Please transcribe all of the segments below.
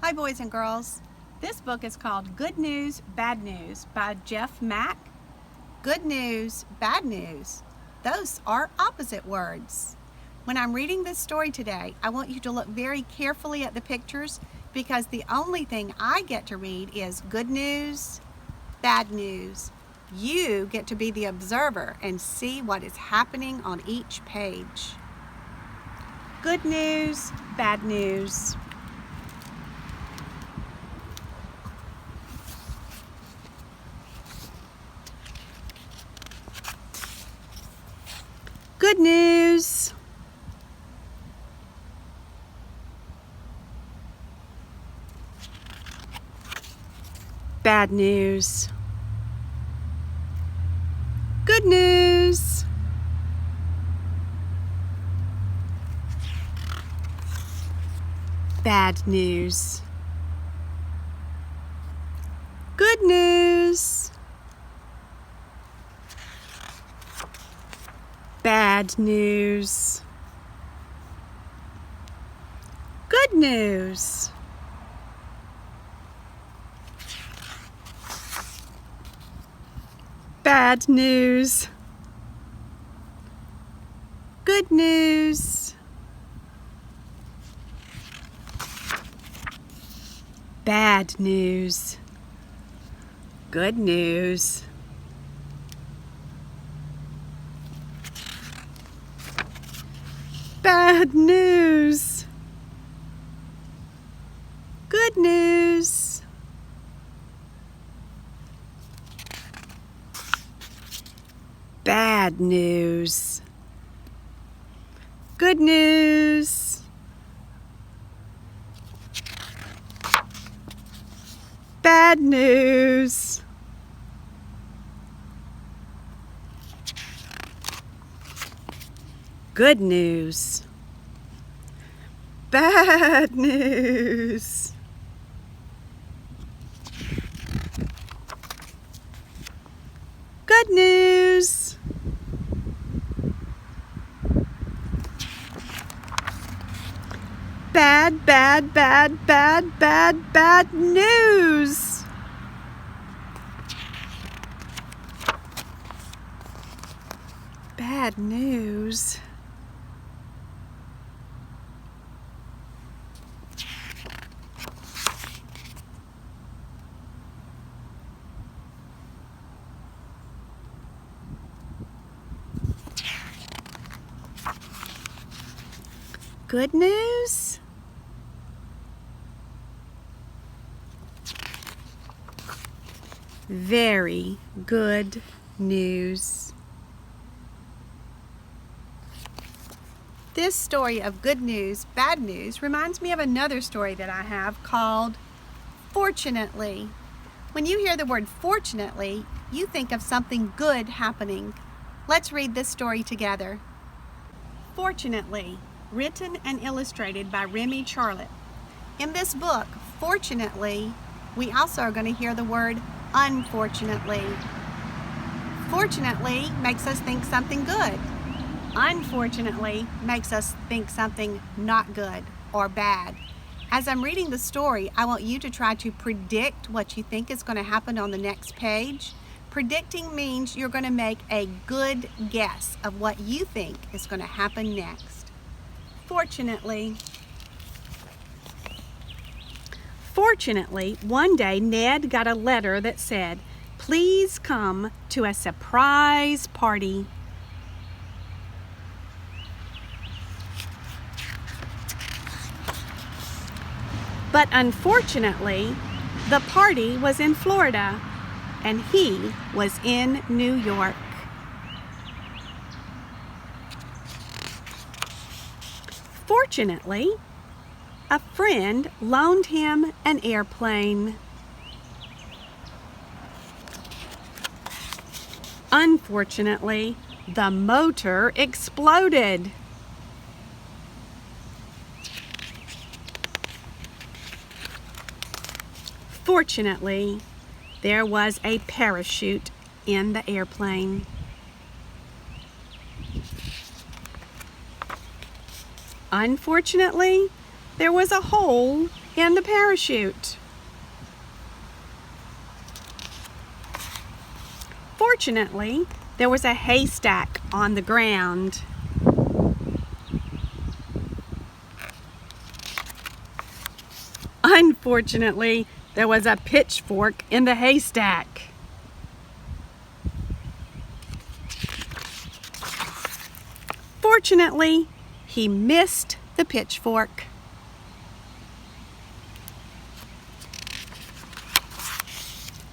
Hi boys and girls. This book is called Good News, Bad News by Jeff Mack. Good news, bad news. Those are opposite words. When I'm reading this story today, I want you to look very carefully at the pictures because the only thing I get to read is good news, bad news. You get to be the observer and see what is happening on each page. Good news, bad news. Good news. Bad news. Good news. Bad news. Good news. Bad news. Good news. Bad news. Good news. Bad news. Good news. Bad news. Good news. Bad news. Good news. Bad news. Good news. Bad news. Good news. Bad, bad, bad, bad, bad, bad news. Bad news. Good news. Very good news. This story of good news, bad news reminds me of another story that I have called Fortunately. When you hear the word fortunately, you think of something good happening. Let's read this story together. Fortunately, written and illustrated by Remy, Charlip. In this book, fortunately, we also are going to hear the word unfortunately. Fortunately makes us think something good. Unfortunately makes us think something not good or bad. As I'm reading the story, I want you to try to predict what you think is going to happen on the next page. Predicting means you're going to make a good guess of what you think is going to happen next. Fortunately, one day Ned got a letter that said, "Please come to a surprise party." But unfortunately, the party was in Florida and he was in New York. Fortunately, a friend loaned him an airplane. Unfortunately, the motor exploded. Fortunately, there was a parachute in the airplane. Unfortunately, there was a hole in the parachute. Fortunately, there was a haystack on the ground. Unfortunately, there was a pitchfork in the haystack. Fortunately, he missed the pitchfork.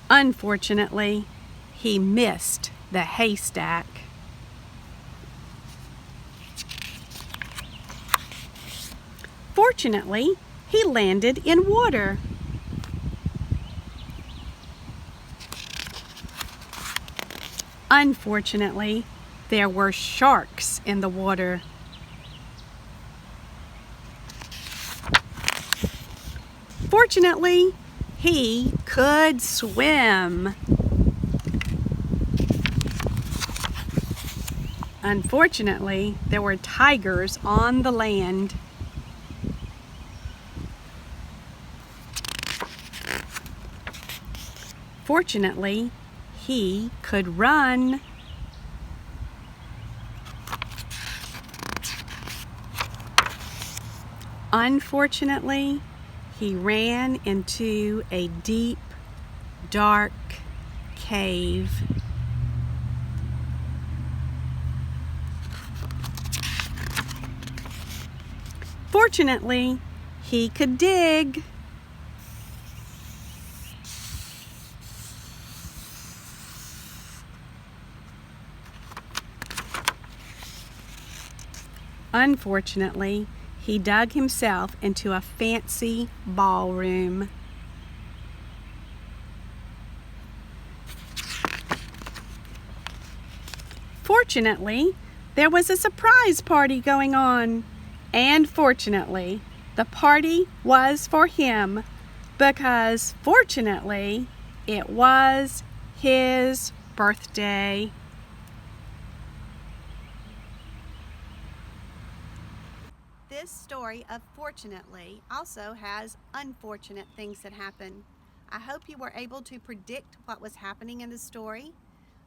Unfortunately, he missed the haystack. Fortunately, he landed in water. Unfortunately, there were sharks in the water. Fortunately, he could swim. Unfortunately, there were tigers on the land. Fortunately, he could run. Unfortunately, he ran into a deep, dark cave. Fortunately, he could dig. Unfortunately, he dug himself into a fancy ballroom. Fortunately, there was a surprise party going on. And fortunately, the party was for him because fortunately, it was his birthday. This story of fortunately also has unfortunate things that happen. I hope you were able to predict what was happening in the story.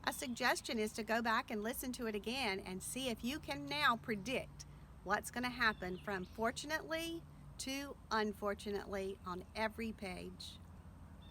A suggestion is to go back and listen to it again and see if you can now predict what's going to happen from fortunately to unfortunately on every page.